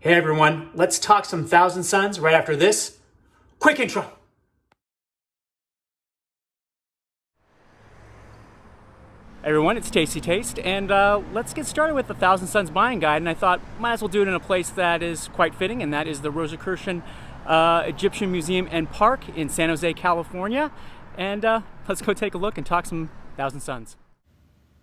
Hey everyone, let's talk some Thousand Suns right after this quick intro. Hey everyone, it's Tasty Taste, and let's get started with the Thousand Suns buying guide. And I thought might as well do it in a place that is quite fitting, and that is the Rosicrucian Egyptian Museum and Park in San Jose, California. And let's go take a look and talk some Thousand Suns.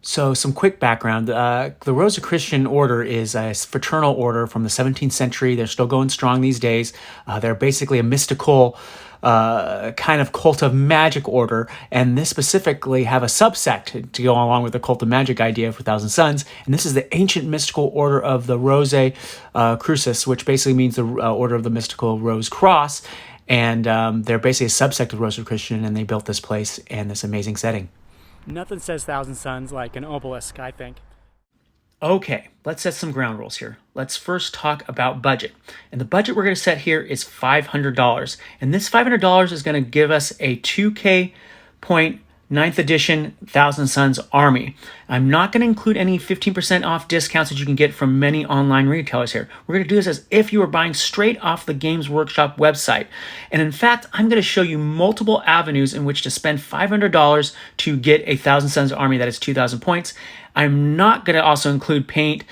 So some quick background. The Rosicrucian order is a fraternal order from the 17th century. They're still going strong these days. They're basically a mystical kind of cult of magic order, and this specifically have a subsect to go along with the cult of magic idea for Thousand Suns, and this is the ancient mystical order of the Rose Crucis, which basically means the order of the mystical Rose Cross, and they're basically a subsect of Rosicrucian, and they built this place and this amazing setting. Nothing says Thousand Suns like an obelisk, I think. Okay, let's set some ground rules here. Let's first talk about budget. And the budget we're going to set here is $500. And this $500 is going to give us a 2K 9th edition Thousand Suns army. I'm not going to include any 15% off discounts that you can get from many online retailers here. We're going to do this as if you were buying straight off the Games Workshop website. And in fact, I'm going to show you multiple avenues in which to spend $500 to get a Thousand Suns army that is 2,000 points. I'm not going to also include paint,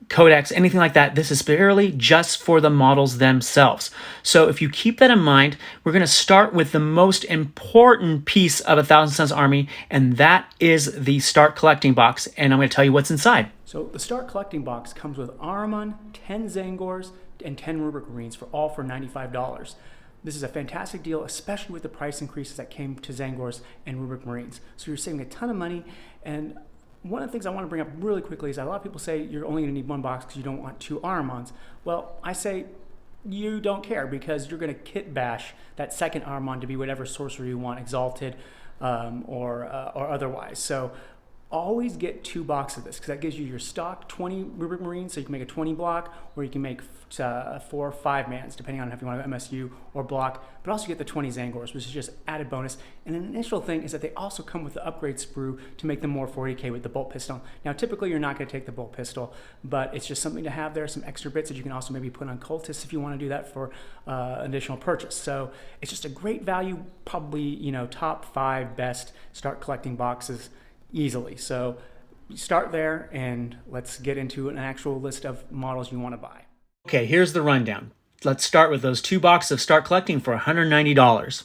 codex, anything like that. This is purely just for the models themselves. So if you keep that in mind, we're going to start with the most important piece of a Thousand Suns army, and that is the Start Collecting box, and I'm going to tell you what's inside. So the Start Collecting box comes with Ahriman, 10 Zangors, and 10 Rubric Marines for $95. This is a fantastic deal, especially with the price increases that came to Zangors and Rubric Marines. So you're saving a ton of money. And one of the things I want to bring up really quickly is that a lot of people say you're only going to need one box because you don't want two Ahrimans. Well, I say you don't care because you're going to kit bash that second Ahriman to be whatever sorcerer you want, exalted or otherwise. So always get two boxes of this because that gives you your stock 20 Rubric Marines, so you can make a 20 block, or you can make 4 or 5 mans, depending on if you want to MSU or block, but also get the 20 Zangors, which is just added bonus. And an initial thing is that they also come with the upgrade sprue to make them more 40k with the bolt pistol. Now, typically you're not going to take the bolt pistol, but it's just something to have there, some extra bits that you can also maybe put on cultists if you want to do that for additional purchase. So it's just a great value, probably, top 5 best Start Collecting boxes easily. So start there and let's get into an actual list of models you want to buy. Okay, here's the rundown. Let's start with those 2 boxes of Start Collecting for $190.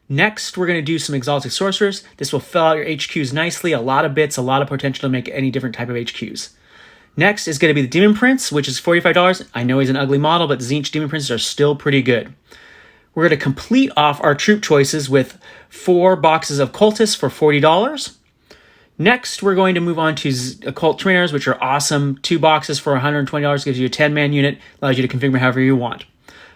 Next, we're going to do some Exalted Sorcerers. This will fill out your HQs nicely, a lot of bits, a lot of potential to make any different type of HQs. Next is going to be the Demon Prince, which is $45. I know he's an ugly model, but the Tzeentch Demon Princes are still pretty good. We're going to complete off our troop choices with 4 boxes of Cultists for $40. Next, we're going to move on to Occult Trainers, which are awesome. 2 boxes for $120 gives you a 10-man unit, allows you to configure however you want.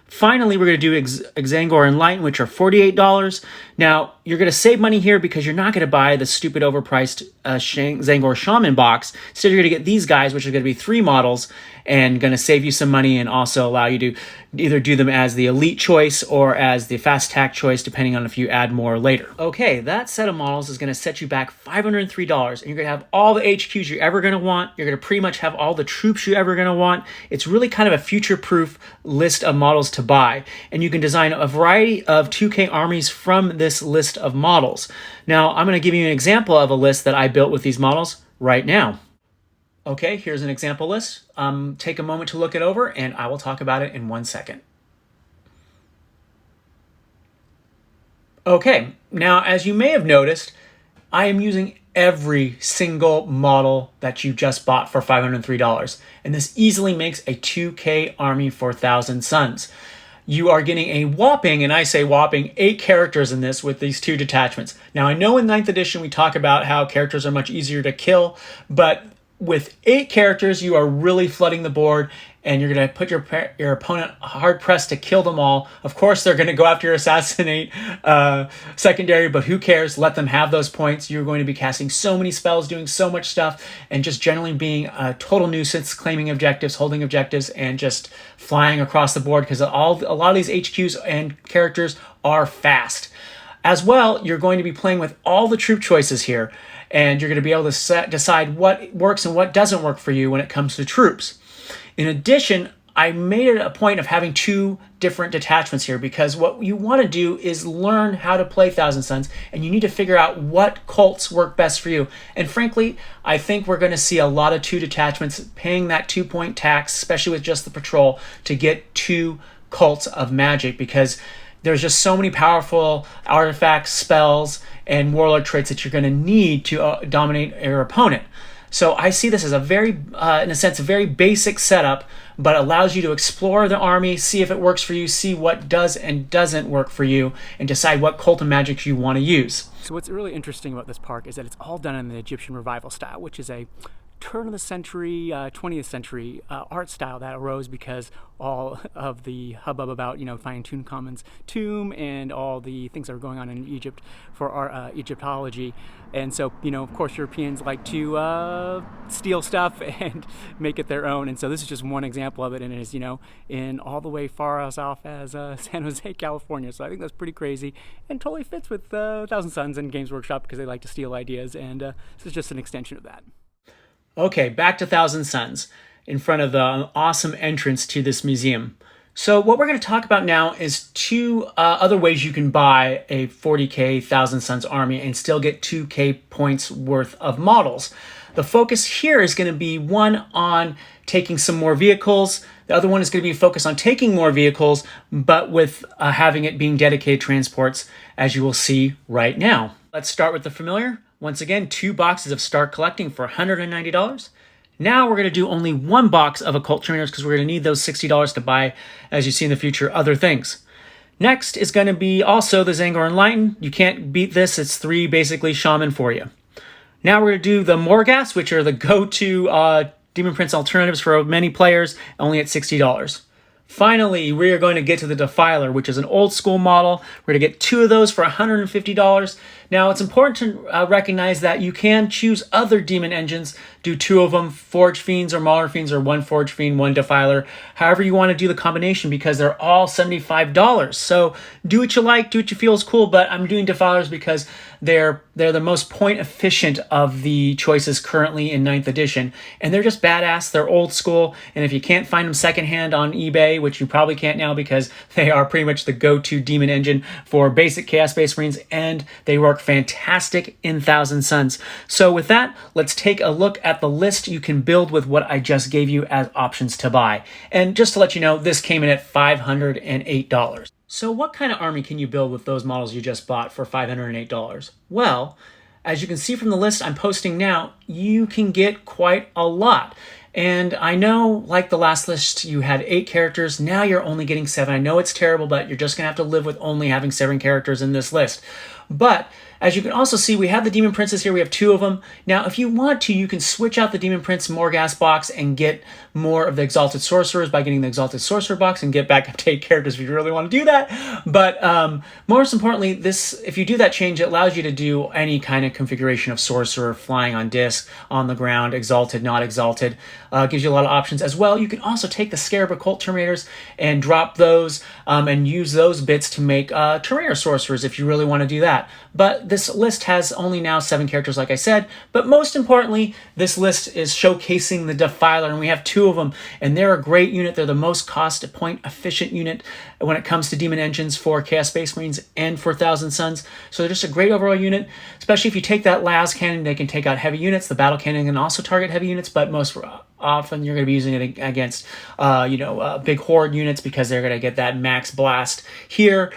Finally, we're going to do Exangor and Light, which are $48. Now, you're going to save money here because you're not going to buy the stupid overpriced Zangor Shaman box. Instead, you're going to get these guys, which are going to be 3 models, and going to save you some money and also allow you to either do them as the elite choice or as the fast tack choice, depending on if you add more later. Okay, that set of models is going to set you back $503, and you're going to have all the HQs you're ever going to want. You're going to pretty much have all the troops you're ever going to want. It's really kind of a future-proof list of models to buy, and you can design a variety of 2K armies from this list of models. Now, I'm going to give you an example of a list that I built with these models right now. Okay, here's an example list. Take a moment to look it over, and I will talk about it in 1 second. Okay, now as you may have noticed, I am using every single model that you just bought for $503, and this easily makes a 2K army for Thousand Suns. You are getting a whopping, and I say whopping, 8 characters in this with these 2 detachments. Now, I know in 9th edition we talk about how characters are much easier to kill, but with 8 characters, you are really flooding the board, and you're going to put your opponent hard-pressed to kill them all. Of course, they're going to go after your Assassinate secondary, but who cares? Let them have those points. You're going to be casting so many spells, doing so much stuff, and just generally being a total nuisance, claiming objectives, holding objectives, and just flying across the board because a lot of these HQs and characters are fast. As well, you're going to be playing with all the troop choices here, and you're going to be able to decide what works and what doesn't work for you when it comes to troops. In addition, I made it a point of having two different detachments here because what you want to do is learn how to play Thousand Suns, and you need to figure out what cults work best for you. And frankly, I think we're going to see a lot of two detachments paying that 2-point tax, especially with just the patrol, to get two cults of magic, because there's just so many powerful artifacts, spells, and warlord traits that you're going to need to dominate your opponent. So I see this as a very, in a sense, a very basic setup, but allows you to explore the army, see if it works for you, see what does and doesn't work for you, and decide what cult of magic you want to use. So what's really interesting about this park is that it's all done in the Egyptian revival style, which is a turn of the century, 20th century art style that arose because all of the hubbub about, finding Tutankhamun's tomb and all the things that are going on in Egypt for our Egyptology. And so, of course, Europeans like to steal stuff and make it their own. And so this is just one example of it. And it is, in all the way far as off as San Jose, California. So I think that's pretty crazy and totally fits with Thousand Suns and Games Workshop because they like to steal ideas. And this is just an extension of that. Okay, back to Thousand Suns in front of the awesome entrance to this museum. So what we're going to talk about now is two other ways you can buy a 40k Thousand Suns army and still get 2k points worth of models. The focus here is going to be one on taking some more vehicles. The other one is going to be focused on taking more vehicles, but with having it being dedicated transports, as you will see right now. Let's start with the familiar. Once again, 2 boxes of Start Collecting for $190. Now we're going to do only 1 box of Occult Trainers because we're going to need those $60 to buy, as you see in the future, other things. Next is going to be also the Zangor Enlightened. You can't beat this. It's 3 basically shaman for you. Now we're going to do the Morghast, which are the go-to Demon Prince alternatives for many players, only at $60. Finally, we are going to get to the Defiler, which is an old school model. We're going to get 2 of those for $150. Now, it's important to recognize that you can choose other demon engines, do 2 of them, Forge Fiends or Mauler Fiends, or 1 Forge Fiend, 1 Defiler, however you want to do the combination, because they're all $75. So do what you like, do what you feel is cool, but I'm doing Defilers because they're the most point efficient of the choices currently in 9th edition, and they're just badass. They're old school, and if you can't find them secondhand on eBay, which you probably can't now because they are pretty much the go-to demon engine for basic Chaos Space Marines, and they work fantastic in Thousand Suns. So with that, let's take a look at the list you can build with what I just gave you as options to buy. And just to let you know, this came in at $508. So what kind of army can you build with those models you just bought for $508? Well, as you can see from the list I'm posting now, you can get quite a lot. And I know, like the last list, you had 8 characters. Now you're only getting 7. I know it's terrible, but you're just going to have to live with only having 7 characters in this list. But as you can also see, we have the Demon Princes here. We have 2 of them. Now, if you want to, you can switch out the Demon Prince Morghast box and get more of the Exalted Sorcerers by getting the Exalted Sorcerer box and get back up to 8 characters if you really want to do that. But most importantly, if you do that change, it allows you to do any kind of configuration of Sorcerer, flying on disc, on the ground, Exalted, not Exalted. Gives you a lot of options as well. You can also take the Scarab Occult Terminators and drop those and use those bits to make Terminator Sorcerers if you really want to do that. But this list has only now 7 characters, like I said. But most importantly, this list is showcasing the Defiler, and we have 2 of them. And they're a great unit. They're the most cost-point efficient unit when it comes to Demon Engines for Chaos Space Marines and for Thousand Suns. So they're just a great overall unit, especially if you take that Las Cannon. They can take out heavy units. The Battle Cannon can also target heavy units, but most often you're going to be using it against big horde units because they're going to get that max blast here.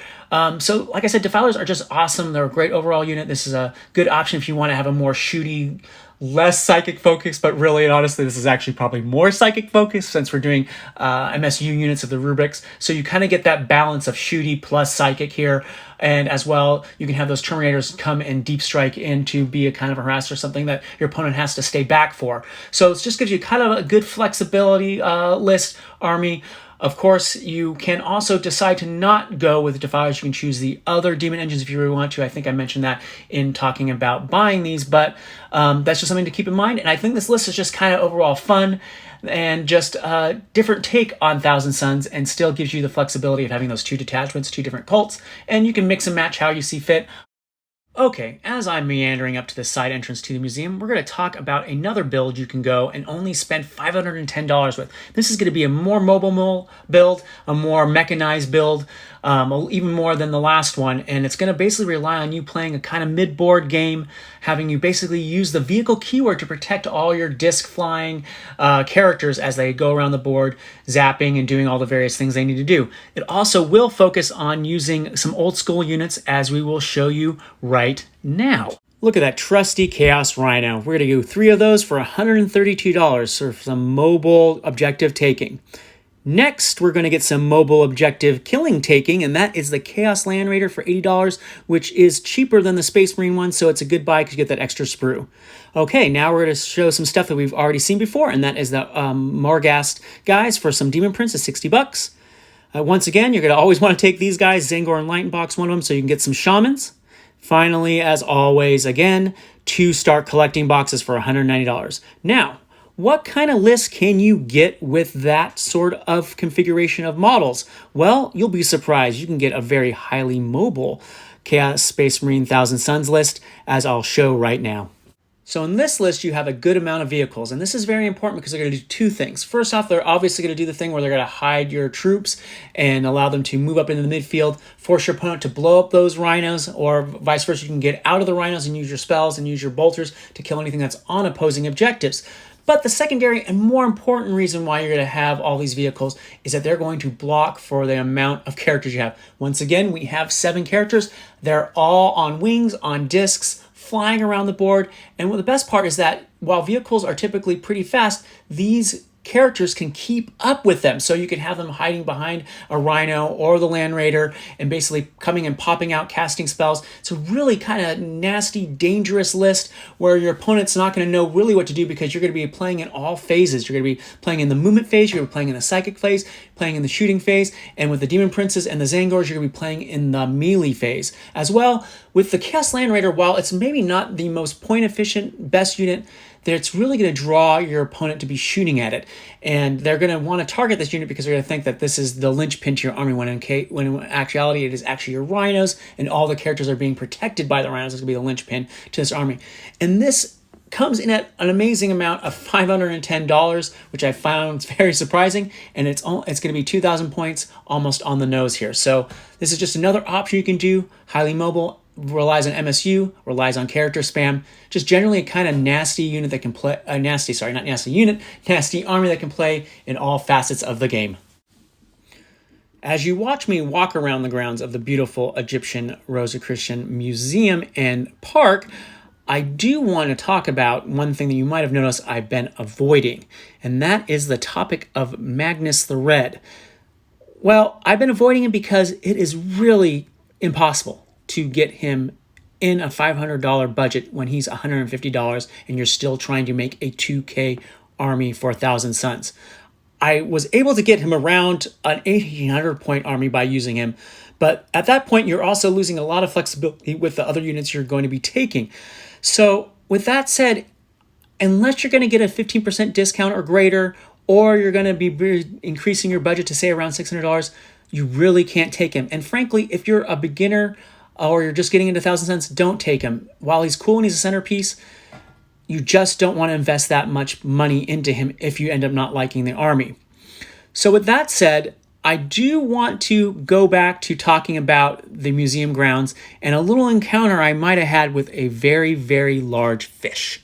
So like I said, Defilers are just awesome. They're a great overall unit. This is a good option if you want to have a more shooty, less psychic focus, but really and honestly, this is actually probably more psychic focus since we're doing MSU units of the rubrics. So you kind of get that balance of shooty plus psychic here. And as well, you can have those Terminators come and deep strike in to be a kind of a harasser, something that your opponent has to stay back for. So it just gives you kind of a good flexibility list army. Of course, you can also decide to not go with Defilers. You can choose the other Demon Engines if you really want to. I think I mentioned that in talking about buying these, but that's just something to keep in mind. And I think this list is just kind of overall fun and just a different take on Thousand Suns, and still gives you the flexibility of having those 2 detachments, 2 different cults, and you can mix and match how you see fit. Okay, as I'm meandering up to the side entrance to the museum, we're going to talk about another build you can go and only spend $510 with. This is going to be a more mobile build, a more mechanized build, even more than the last one, and it's going to basically rely on you playing a kind of mid-board game, having you basically use the vehicle keyword to protect all your disc flying characters as they go around the board, zapping and doing all the various things they need to do. It also will focus on using some old school units, as we will show you right now. Look at that trusty Chaos Rhino. We're going to do 3 of those for $132 for some mobile objective taking. Next, we're going to get some mobile objective killing taking, and that is the Chaos Land Raider for $80, which is cheaper than the Space Marine one, so it's a good buy because you get that extra sprue. Okay, now we're going to show some stuff that we've already seen before, and that is the Morghast guys for some Demon Prince at $60. Once again, you're going to always want to take these guys, Zangor and Lightenbox, one of them, so you can get some Shamans. Finally, as always, again, 2 start collecting boxes for $190. Now, what kind of list can you get with that sort of configuration of models? Well, you'll be surprised. You can get a very highly mobile Chaos Space Marine 1000 Suns list, as I'll show right now. So in this list, you have a good amount of vehicles, and this is very important because they're going to do 2 things. First off, they're obviously going to do the thing where they're going to hide your troops and allow them to move up into the midfield, force your opponent to blow up those rhinos, or vice versa. You can get out of the rhinos and use your spells and use your bolters to kill anything that's on opposing objectives. But the secondary and more important reason why you're going to have all these vehicles is that they're going to block for the amount of characters you have. Once again, we have 7 characters. They're all on wings, on discs, flying around the board. And the best part is that while vehicles are typically pretty fast, these characters can keep up with them. So you can have them hiding behind a Rhino or the Land Raider and basically coming and popping out, casting spells. It's a really kind of nasty, dangerous list where your opponent's not going to know really what to do because you're going to be playing in all phases. You're going to be playing in the movement phase, you're going to be playing in the psychic phase, playing in the shooting phase, and with the Demon Princes and the Zangors, you're going to be playing in the melee phase. As well, with the Chaos Land Raider, while it's maybe not the most point-efficient, best unit, that's really going to draw your opponent to be shooting at it. And they're going to want to target this unit because they're going to think that this is the linchpin to your army, when in actuality it is actually your rhinos, and all the characters are being protected by the rhinos. It's going to be the linchpin to this army. And this comes in at an amazing amount of $510, which I found very surprising, and it's going to be 2,000 points, almost on the nose here. So this is just another option you can do, highly mobile, relies on MSU, relies on character spam, just generally a kind of nasty unit that can play, nasty army that can play in all facets of the game. As you watch me walk around the grounds of the beautiful Egyptian Rosicrucian Museum and Park, I do want to talk about one thing that you might have noticed I've been avoiding, and that is the topic of Magnus the Red. Well, I've been avoiding it because it is really impossible to get him in a $500 budget when he's $150 and you're still trying to make a 2K army for 1,000 Suns. I was able to get him around an 1,800 point army by using him, but at that point you're also losing a lot of flexibility with the other units you're going to be taking. So with that said, unless you're going to get a 15% discount or greater, or you're going to be increasing your budget to say around $600, you really can't take him. And frankly, if you're a beginner or you're just getting into 1,000 Suns, don't take him. While he's cool and he's a centerpiece, you just don't want to invest that much money into him if you end up not liking the army. So with that said, I do want to go back to talking about the museum grounds and a little encounter I might have had with a very, very large fish.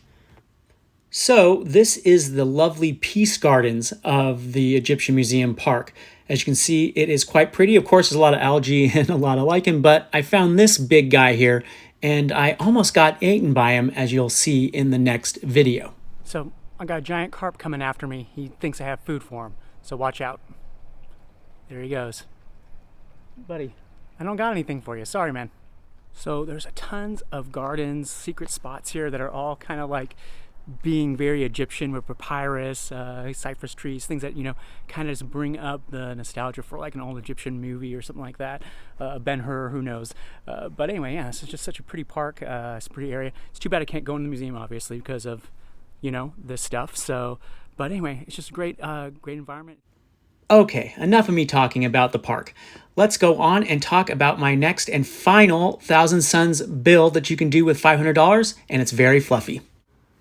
So this is the lovely peace gardens of the Egyptian Museum Park. As you can see, it is quite pretty. Of course, there's a lot of algae and a lot of lichen, but I found this big guy here, and I almost got eaten by him, as you'll see in the next video. So I got a giant carp coming after me. He thinks I have food for him, so watch out. There he goes. Buddy, I don't got anything for you. Sorry, man. So there's a tons of gardens, secret spots here that are all kind of like being very Egyptian, with papyrus, cypress trees, things that, you know, kind of just bring up the nostalgia for like an old Egyptian movie or something like that. Ben-Hur, who knows. But anyway, yeah, this is just such a pretty park, it's a pretty area. It's too bad I can't go in the museum, obviously, because of, you know, this stuff. So, but anyway, it's just a great environment. Okay, enough of me talking about the park. Let's go on and talk about my next and final Thousand Suns build that you can do with $500, and it's very fluffy.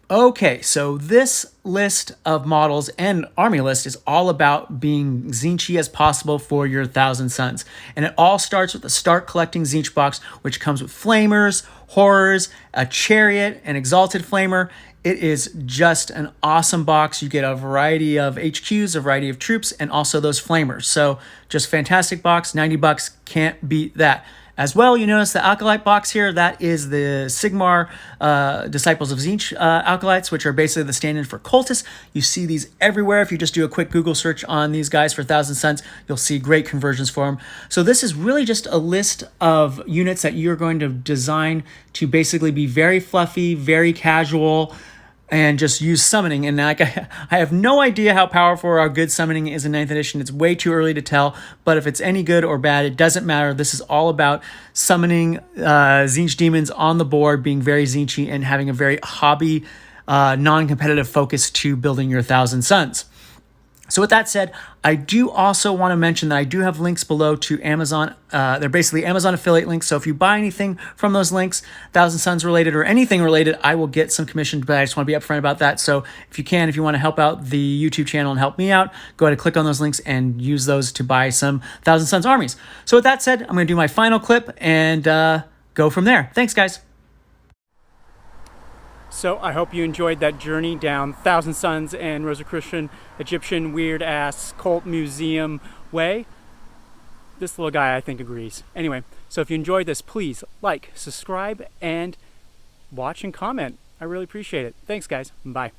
Okay, so this list of models and army list is all about being Zinchi as possible for your Thousand Suns. And it all starts with the Start Collecting Zinch box, which comes with flamers, horrors, a chariot, an exalted flamer. It is just an awesome box. You get a variety of HQs, a variety of troops, and also those flamers. So just fantastic box, 90 bucks, can't beat that. As well, you notice the Acolyte box here. That is the Sigmar Disciples of Zinch Acolytes, which are basically the stand-in for cultists. You see these everywhere. If you just do a quick Google search on these guys for Thousand Suns, you'll see great conversions for them. So this is really just a list of units that you're going to design to basically be very fluffy, very casual, and just use summoning. And I have no idea how powerful or how good summoning is in 9th edition. It's way too early to tell, but if it's any good or bad, it doesn't matter. This is all about summoning Zinch demons on the board, being very Zinchy, and having a very hobby, non-competitive focus to building your Thousand Suns. So with that said, I do also want to mention that I do have links below to Amazon. They're basically Amazon affiliate links. So if you buy anything from those links, Thousand Suns related or anything related, I will get some commission, but I just want to be upfront about that. So if you want to help out the YouTube channel and help me out, go ahead and click on those links and use those to buy some Thousand Suns armies. So with that said, I'm going to do my final clip and go from there. Thanks, guys. So I hope you enjoyed that journey down Thousand Suns and Rosicrucian Egyptian weird-ass cult museum way. This little guy, I think, agrees. Anyway, so if you enjoyed this, please like, subscribe, and watch and comment. I really appreciate it. Thanks, guys. Bye.